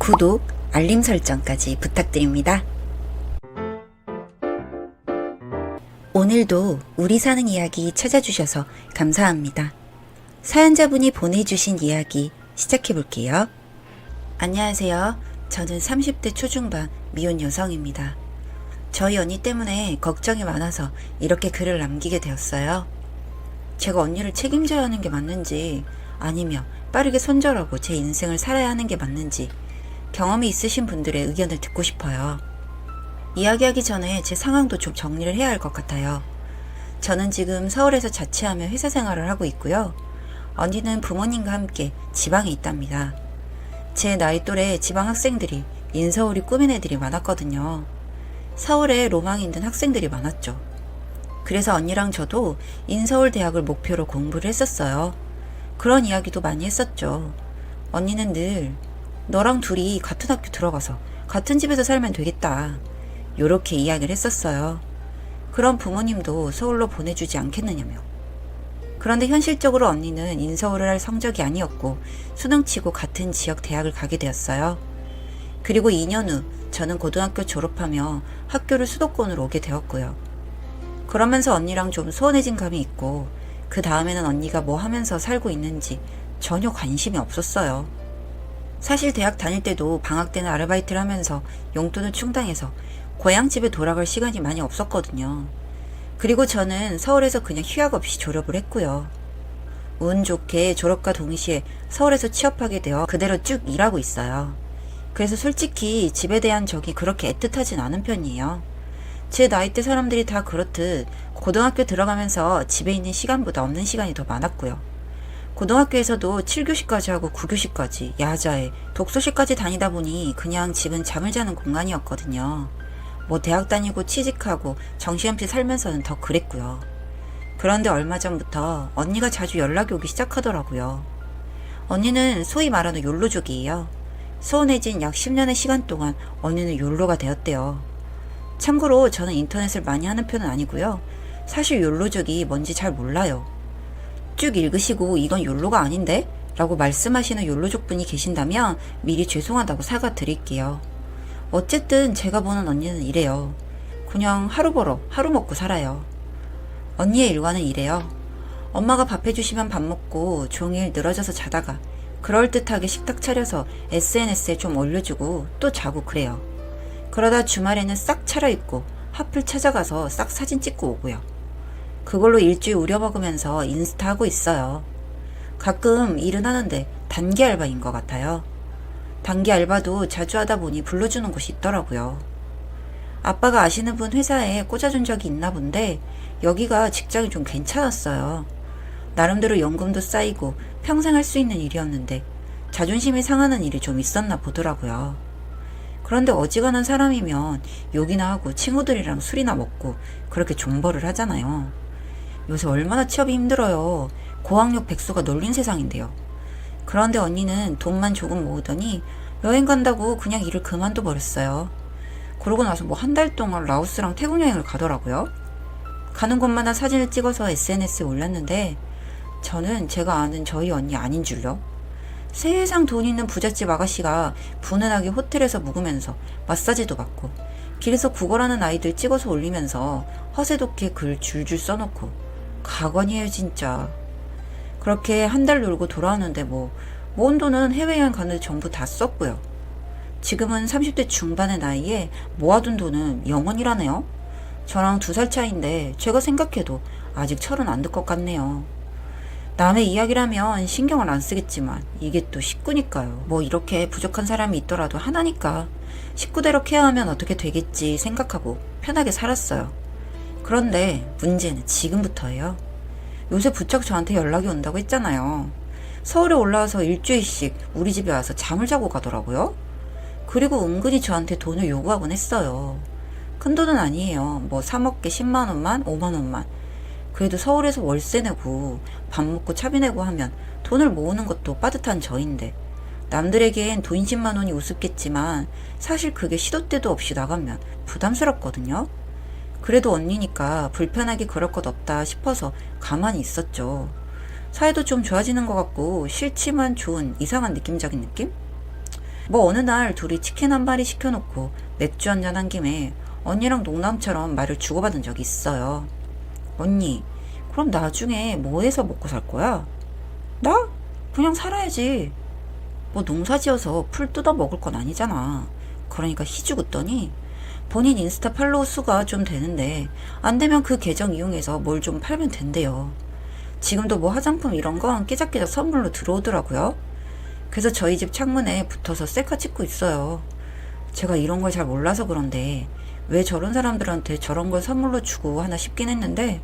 구독, 알림 설정까지 부탁드립니다. 오늘도 우리 사는 이야기 찾아주셔서 감사합니다. 사연자분이 보내주신 이야기 시작해볼게요. 안녕하세요. 저는 30대 초중반 미혼 여성입니다. 저희 언니 때문에 걱정이 많아서 이렇게 글을 남기게 되었어요. 제가 언니를 책임져야 하는 게 맞는지 아니면 빠르게 손절하고 제 인생을 살아야 하는 게 맞는지 경험이 있으신 분들의 의견을 듣고 싶어요. 이야기하기 전에 제 상황도 좀 정리를 해야 할 것 같아요. 저는 지금 서울에서 자취하며 회사 생활을 하고 있고요. 언니는 부모님과 함께 지방에 있답니다. 제 나이 또래 지방 학생들이 인서울이 꿈인 애들이 많았거든요. 서울에 로망이 있는 학생들이 많았죠. 그래서 언니랑 저도 인서울 대학을 목표로 공부를 했었어요. 그런 이야기도 많이 했었죠. 언니는 늘 너랑 둘이 같은 학교 들어가서 같은 집에서 살면 되겠다. 요렇게 이야기를 했었어요. 그럼 부모님도 서울로 보내주지 않겠느냐며. 그런데 현실적으로 언니는 인서울을 할 성적이 아니었고 수능치고 같은 지역 대학을 가게 되었어요. 그리고 2년 후 저는 고등학교 졸업하며 학교를 수도권으로 오게 되었고요. 그러면서 언니랑 좀 소원해진 감이 있고 그 다음에는 언니가 뭐 하면서 살고 있는지 전혀 관심이 없었어요. 사실 대학 다닐 때도 방학 때는 아르바이트를 하면서 용돈을 충당해서 고향집에 돌아갈 시간이 많이 없었거든요. 그리고 저는 서울에서 그냥 휴학 없이 졸업을 했고요. 운 좋게 졸업과 동시에 서울에서 취업하게 되어 그대로 쭉 일하고 있어요. 그래서 솔직히 집에 대한 적이 그렇게 애틋하진 않은 편이에요. 제 나이대 사람들이 다 그렇듯 고등학교 들어가면서 집에 있는 시간보다 없는 시간이 더 많았고요. 고등학교에서도 7교시까지 하고 9교시까지 야자에 독서실까지 다니다 보니 그냥 집은 잠을 자는 공간이었거든요. 뭐 대학 다니고 취직하고 정신없이 살면서는 더 그랬고요. 그런데 얼마 전부터 언니가 자주 연락이 오기 시작하더라고요. 언니는 소위 말하는 욜로족이에요. 소원해진 약 10년의 시간 동안 언니는 욜로가 되었대요. 참고로 저는 인터넷을 많이 하는 편은 아니고요. 사실 욜로족이 뭔지 잘 몰라요. 쭉 읽으시고 이건 욜로가 아닌데? 라고 말씀하시는 욜로족 분이 계신다면 미리 죄송하다고 사과드릴게요. 어쨌든 제가 보는 언니는 이래요. 그냥 하루 벌어 하루 먹고 살아요. 언니의 일과는 이래요. 엄마가 밥 해주시면 밥 먹고 종일 늘어져서 자다가 그럴듯하게 식탁 차려서 SNS에 좀 올려주고 또 자고 그래요. 그러다 주말에는 싹 차려입고 하플 찾아가서 싹 사진 찍고 오고요. 그걸로 일주일 우려먹으면서 인스타 하고 있어요. 가끔 일은 하는데 단기 알바인 것 같아요. 단기 알바도 자주 하다 보니 불러주는 곳이 있더라고요. 아빠가 아시는 분 회사에 꽂아준 적이 있나 본데 여기가 직장이 좀 괜찮았어요. 나름대로 연금도 쌓이고 평생 할 수 있는 일이었는데 자존심이 상하는 일이 좀 있었나 보더라고요. 그런데 어지간한 사람이면 욕이나 하고 친구들이랑 술이나 먹고 그렇게 존버를 하잖아요. 요새 얼마나 취업이 힘들어요. 고학력 백수가 널린 세상인데요. 그런데 언니는 돈만 조금 모으더니 여행 간다고 그냥 일을 그만둬 버렸어요. 그러고 나서 뭐 한 달 동안 라오스랑 태국 여행을 가더라고요. 가는 곳마다 사진을 찍어서 SNS에 올렸는데 저는 제가 아는 저희 언니 아닌 줄요. 세상 돈 있는 부잣집 아가씨가 분은하게 호텔에서 묵으면서 마사지도 받고 길에서 구걸하는 아이들 찍어서 올리면서 허세독해 글 줄줄 써놓고 가관이에요 진짜. 그렇게 한 달 놀고 돌아오는데 모은 돈은 해외여행 가는데 전부 다 썼고요. 지금은 30대 중반의 나이에 모아둔 돈은 영원이라네요. 저랑 2살 차이인데 제가 생각해도 아직 철은 안 들 것 같네요. 남의 이야기라면 신경을 안 쓰겠지만 이게 또 식구니까요. 뭐 이렇게 부족한 사람이 있더라도 하나니까 식구대로 케어하면 어떻게 되겠지 생각하고 편하게 살았어요. 그런데 문제는 지금부터예요. 요새 부쩍 저한테 연락이 온다고 했잖아요. 서울에 올라와서 일주일씩 우리 집에 와서 잠을 자고 가더라고요. 그리고 은근히 저한테 돈을 요구하곤 했어요. 큰 돈은 아니에요. 뭐 사 먹게 10만 원만 5만 원만. 그래도 서울에서 월세 내고 밥 먹고 차비 내고 하면 돈을 모으는 것도 빠듯한 저인데 남들에겐 돈 10만 원이 우습겠지만 사실 그게 시도 때도 없이 나가면 부담스럽거든요. 그래도 언니니까 불편하게 그럴 것 없다 싶어서 가만히 있었죠. 사이도 좀 좋아지는 것 같고 싫지만 좋은 이상한 느낌적인 느낌? 뭐 어느 날 둘이 치킨 한 마리 시켜놓고 맥주 한잔 한 김에 언니랑 농담처럼 말을 주고받은 적이 있어요. 언니, 그럼 나중에 뭐 해서 먹고 살 거야? 나? 그냥 살아야지. 뭐 농사지어서 풀 뜯어 먹을 건 아니잖아. 그러니까 희죽 웃더니 본인 인스타 팔로워 수가 좀 되는데 안 되면 그 계정 이용해서 뭘 좀 팔면 된대요. 지금도 뭐 화장품 이런 건 깨작깨작 선물로 들어오더라고요. 그래서 저희 집 창문에 붙어서 셀카 찍고 있어요. 제가 이런 걸 잘 몰라서 그런데 왜 저런 사람들한테 저런 걸 선물로 주고 하나 싶긴 했는데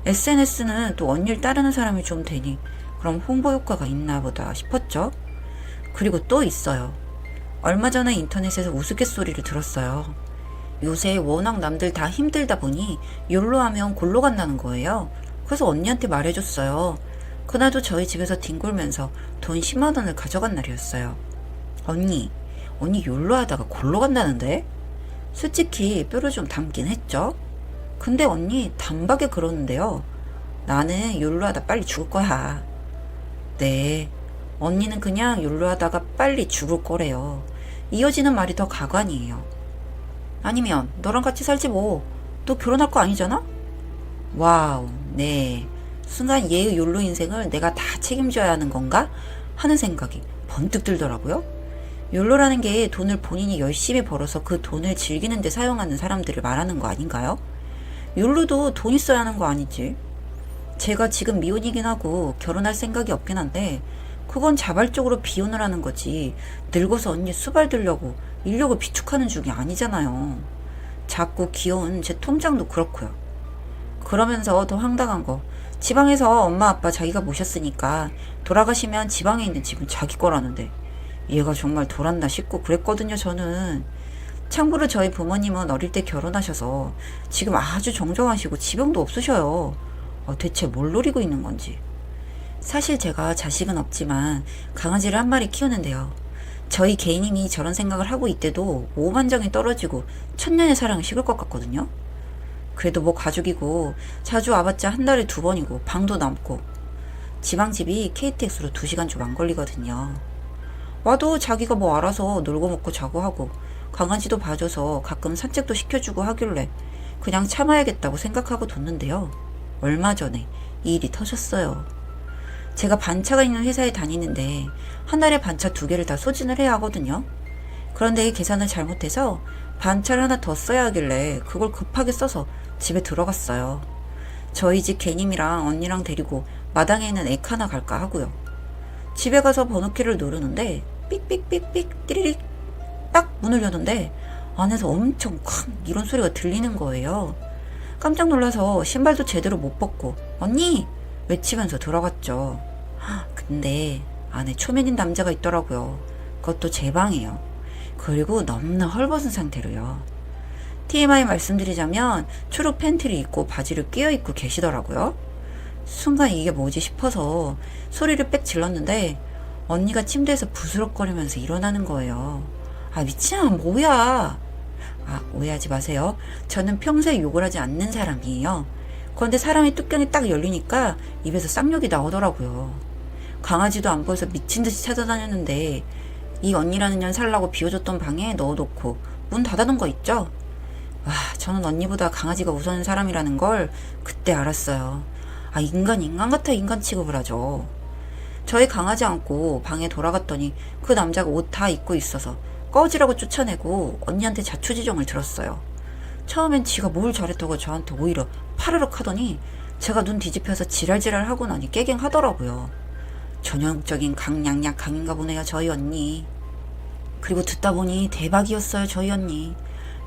SNS는 또 언니를 따르는 사람이 좀 되니 그럼 홍보 효과가 있나 보다 싶었죠. 그리고 또 있어요. 얼마 전에 인터넷에서 우스갯소리를 들었어요. 요새 워낙 남들 다 힘들다 보니 욜로 하면 골로 간다는 거예요. 그래서 언니한테 말해줬어요. 그날도 저희 집에서 뒹굴면서 돈 10만 원을 가져간 날이었어요. 언니 욜로 하다가 골로 간다는데? 솔직히 뼈를 좀 담긴 했죠. 근데 언니 단박에 그러는데요. 나는 욜로 하다 빨리 죽을 거야. 네, 언니는 그냥 욜로 하다가 빨리 죽을 거래요. 이어지는 말이 더 가관이에요. 아니면 너랑 같이 살지 뭐. 너 결혼할 거 아니잖아? 와우, 네. 순간 얘의 욜로 인생을 내가 다 책임져야 하는 건가? 하는 생각이 번뜩 들더라고요. 욜로라는 게 돈을 본인이 열심히 벌어서 그 돈을 즐기는 데 사용하는 사람들을 말하는 거 아닌가요? 욜로도 돈 있어야 하는 거 아니지? 제가 지금 미혼이긴 하고 결혼할 생각이 없긴 한데 그건 자발적으로 비혼을 하는 거지 늙어서 언니 수발 들려고 인력을 비축하는 중이 아니잖아요. 작고 귀여운 제 통장도 그렇고요. 그러면서 더 황당한 거 지방에서 엄마 아빠 자기가 모셨으니까 돌아가시면 지방에 있는 집은 자기 거라는데 얘가 정말 돌았나 싶고 그랬거든요. 저는 참고로 저희 부모님은 어릴 때 결혼하셔서 지금 아주 정정하시고 지병도 없으셔요. 대체 뭘 노리고 있는 건지. 사실 제가 자식은 없지만 강아지를 한 마리 키우는데요. 저희 개인님이 저런 생각을 하고 있대도 오만정이 떨어지고 천년의 사랑을 식을 것 같거든요. 그래도 뭐 가족이고 자주 와봤자 한 달에 2번이고 방도 남고 지방집이 KTX로 2시간 좀 안 걸리거든요. 와도 자기가 뭐 알아서 놀고 먹고 자고 하고 강아지도 봐줘서 가끔 산책도 시켜주고 하길래 그냥 참아야겠다고 생각하고 뒀는데요. 얼마 전에 이 일이 터졌어요. 제가 반차가 있는 회사에 다니는데 한 달에 반차 2개를 다 소진을 해야 하거든요. 그런데 계산을 잘못해서 반차를 하나 더 써야 하길래 그걸 급하게 써서 집에 들어갔어요. 저희 집 개님이랑 언니랑 데리고 마당에 있는 액하나 갈까 하고요. 집에 가서 번호키를 누르는데 삑삑삑삑 띠리릭 딱 문을 여는데 안에서 엄청 쾅 이런 소리가 들리는 거예요. 깜짝 놀라서 신발도 제대로 못 벗고 언니! 외치면서 들어갔죠. 근데 안에 초면인 남자가 있더라고요. 그것도 제 방이에요. 그리고 너무나 헐벗은 상태로요. TMI 말씀드리자면 초록 팬티를 입고 바지를 끼어입고 계시더라고요. 순간 이게 뭐지 싶어서 소리를 빽 질렀는데 언니가 침대에서 부스럭거리면서 일어나는 거예요. 미친아 뭐야. 오해하지 마세요. 저는 평소에 욕을 하지 않는 사람이에요. 그런데 사람의 뚜껑이 딱 열리니까 입에서 쌍욕이 나오더라고요. 강아지도 안 보여서 미친듯이 찾아다녔는데 이 언니라는 년 살라고 비워줬던 방에 넣어놓고 문 닫아놓은 거 있죠? 저는 언니보다 강아지가 우선인 사람이라는 걸 그때 알았어요. 인간 같아 인간 취급을 하죠. 저희 강아지 안고 방에 돌아갔더니 그 남자가 옷 다 입고 있어서 꺼지라고 쫓아내고 언니한테 자초지종을 들었어요. 처음엔 지가 뭘 잘했다고 저한테 오히려 파르륵 하더니 제가 눈 뒤집혀서 지랄지랄 하고 나니 깨갱하더라고요. 전형적인 강냥약 강인가 보네요 저희 언니. 그리고 듣다 보니 대박이었어요 저희 언니.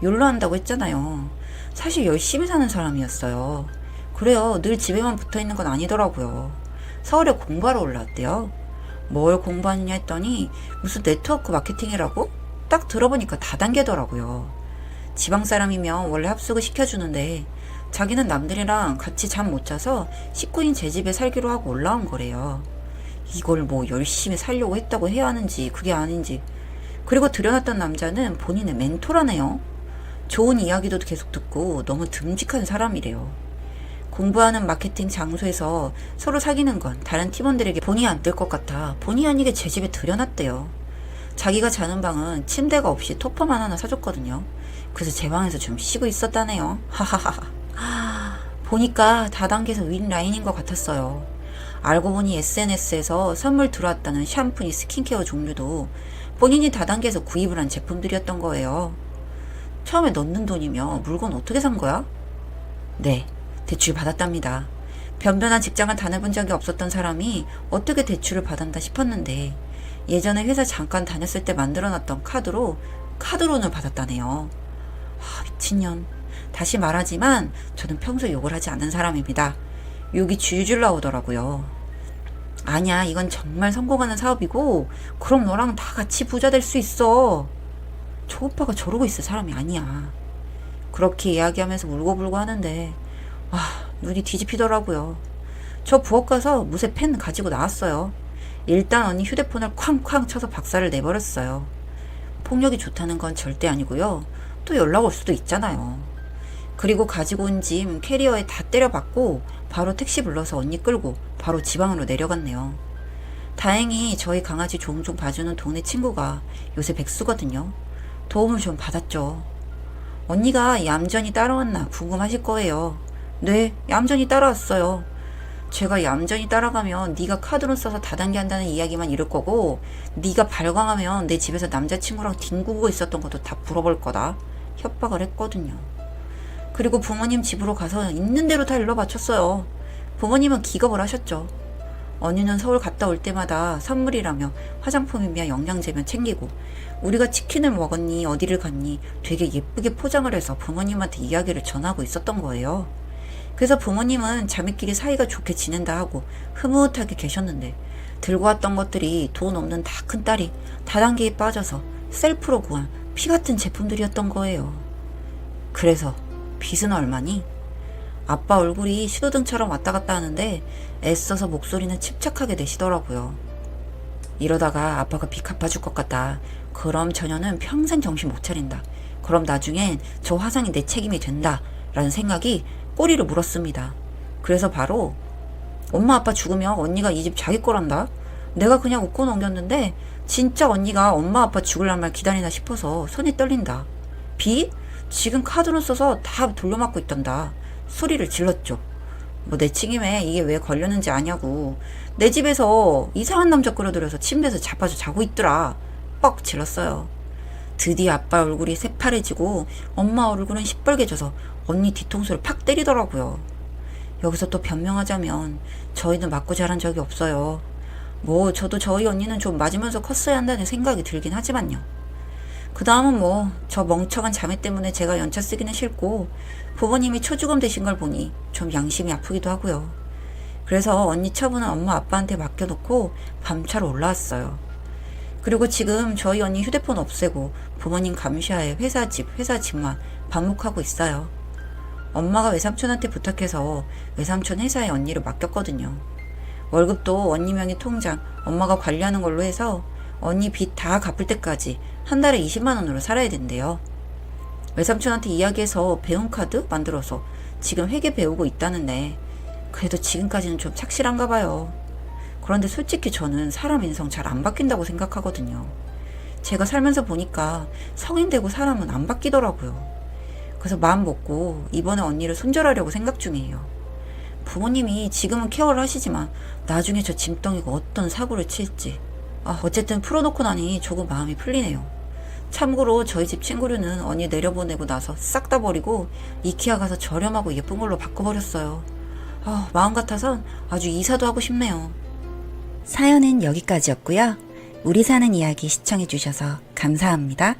욜로 한다고 했잖아요. 사실 열심히 사는 사람이었어요. 그래요. 늘 집에만 붙어있는 건 아니더라고요. 서울에 공부하러 올라왔대요. 뭘 공부하느냐 했더니 무슨 네트워크 마케팅이라고? 딱 들어보니까 다단계더라고요. 지방 사람이면 원래 합숙을 시켜주는데 자기는 남들이랑 같이 잠 못 자서 식구인 제 집에 살기로 하고 올라온 거래요. 이걸 뭐 열심히 살려고 했다고 해야 하는지 그게 아닌지. 그리고 들여놨던 남자는 본인의 멘토라네요. 좋은 이야기도 계속 듣고 너무 듬직한 사람이래요. 공부하는 마케팅 장소에서 서로 사귀는 건 다른 팀원들에게 본의 안 될 것 같아 본의 아니게 제 집에 들여놨대요. 자기가 자는 방은 침대가 없이 토퍼만 하나 사줬거든요. 그래서 제 방에서 좀 쉬고 있었다네요. 하하하. 보니까 다단계에서 윈라인인 것 같았어요. 알고 보니 SNS에서 선물 들어왔다는 샴푸니 스킨케어 종류도 본인이 다단계에서 구입을 한 제품들이었던 거예요. 처음에 넣는 돈이며 물건 어떻게 산 거야? 네, 대출 받았답니다. 변변한 직장을 다녀본 적이 없었던 사람이 어떻게 대출을 받았나 싶었는데 예전에 회사 잠깐 다녔을 때 만들어놨던 카드론을 받았다네요. 미친년. 다시 말하지만 저는 평소 욕을 하지 않는 사람입니다. 욕이 줄줄 나오더라고요. 아니야, 이건 정말 성공하는 사업이고 그럼 너랑 다 같이 부자 될 수 있어. 저 오빠가 저러고 있을 사람이 아니야. 그렇게 이야기하면서 울고불고 하는데 눈이 뒤집히더라고요. 저 부엌 가서 무쇠 펜 가지고 나왔어요. 일단 언니 휴대폰을 쾅쾅 쳐서 박살을 내버렸어요. 폭력이 좋다는 건 절대 아니고요. 또 연락 올 수도 있잖아요. 그리고 가지고 온 짐 캐리어에 다 때려박고 바로 택시 불러서 언니 끌고 바로 지방으로 내려갔네요. 다행히 저희 강아지 종종 봐주는 동네 친구가 요새 백수거든요. 도움을 좀 받았죠. 언니가 얌전히 따라왔나 궁금하실 거예요. 네, 얌전히 따라왔어요. 제가 얌전히 따라가면 네가 카드론 써서 다단계 한다는 이야기만 이럴 거고 네가 발광하면 내 집에서 남자친구랑 뒹구고 있었던 것도 다 물어볼 거다. 협박을 했거든요. 그리고 부모님 집으로 가서 있는 대로 다 일러 바쳤어요. 부모님은 기겁을 하셨죠. 언니는 서울 갔다 올 때마다 선물이라며 화장품이며 영양제면 챙기고 우리가 치킨을 먹었니 어디를 갔니 되게 예쁘게 포장을 해서 부모님한테 이야기를 전하고 있었던 거예요. 그래서 부모님은 자매끼리 사이가 좋게 지낸다 하고 흐뭇하게 계셨는데 들고 왔던 것들이 돈 없는 다 큰 딸이 다단계에 빠져서 셀프로 구한 피 같은 제품들이었던 거예요. 그래서 빚은 얼마니? 아빠 얼굴이 신호등처럼 왔다 갔다 하는데 애써서 목소리는 침착하게 내시더라고요. 이러다가 아빠가 빚 갚아줄 것 같다. 그럼 저녀는 평생 정신 못 차린다. 그럼 나중엔 저 화상이 내 책임이 된다. 라는 생각이 꼬리를 물었습니다. 그래서 바로 엄마 아빠 죽으면 언니가 이 집 자기 거란다. 내가 그냥 웃고 넘겼는데 진짜 언니가 엄마 아빠 죽을 날만 기다리나 싶어서 손이 떨린다. 빚? 지금 카드로 써서 다 돌려막고 있단다. 소리를 질렀죠. 뭐 내 책임에 이게 왜 걸렸는지 아냐고. 내 집에서 이상한 남자 끌어들여서 침대에서 자빠져 자고 있더라. 뻑 질렀어요. 드디어 아빠 얼굴이 새파래지고 엄마 얼굴은 시뻘개져서 언니 뒤통수를 팍 때리더라고요. 여기서 또 변명하자면 저희는 맞고 자란 적이 없어요. 뭐 저도 저희 언니는 좀 맞으면서 컸어야 한다는 생각이 들긴 하지만요. 그 다음은 뭐 저 멍청한 자매 때문에 제가 연차 쓰기는 싫고 부모님이 초주검 되신 걸 보니 좀 양심이 아프기도 하고요. 그래서 언니 처분은 엄마 아빠한테 맡겨놓고 밤차로 올라왔어요. 그리고 지금 저희 언니 휴대폰 없애고 부모님 감시하에 회사 집만 반복하고 있어요. 엄마가 외삼촌한테 부탁해서 외삼촌 회사에 언니를 맡겼거든요. 월급도 언니 명의 통장 엄마가 관리하는 걸로 해서 언니 빚 다 갚을 때까지 한 달에 20만 원으로 살아야 된대요. 외삼촌한테 이야기해서 배움카드 만들어서 지금 회계 배우고 있다는데 그래도 지금까지는 좀 착실한가 봐요. 그런데 솔직히 저는 사람 인성 잘 안 바뀐다고 생각하거든요. 제가 살면서 보니까 성인 되고 사람은 안 바뀌더라고요. 그래서 마음 먹고 이번에 언니를 손절하려고 생각 중이에요. 부모님이 지금은 케어를 하시지만 나중에 저 짐덩이가 어떤 사고를 칠지. 어쨌든 풀어놓고 나니 조금 마음이 풀리네요. 참고로 저희 집 친구류는 언니 내려보내고 나서 싹 다 버리고 이케아 가서 저렴하고 예쁜 걸로 바꿔버렸어요. 마음 같아선 아주 이사도 하고 싶네요. 사연은 여기까지였고요. 우리 사는 이야기 시청해주셔서 감사합니다.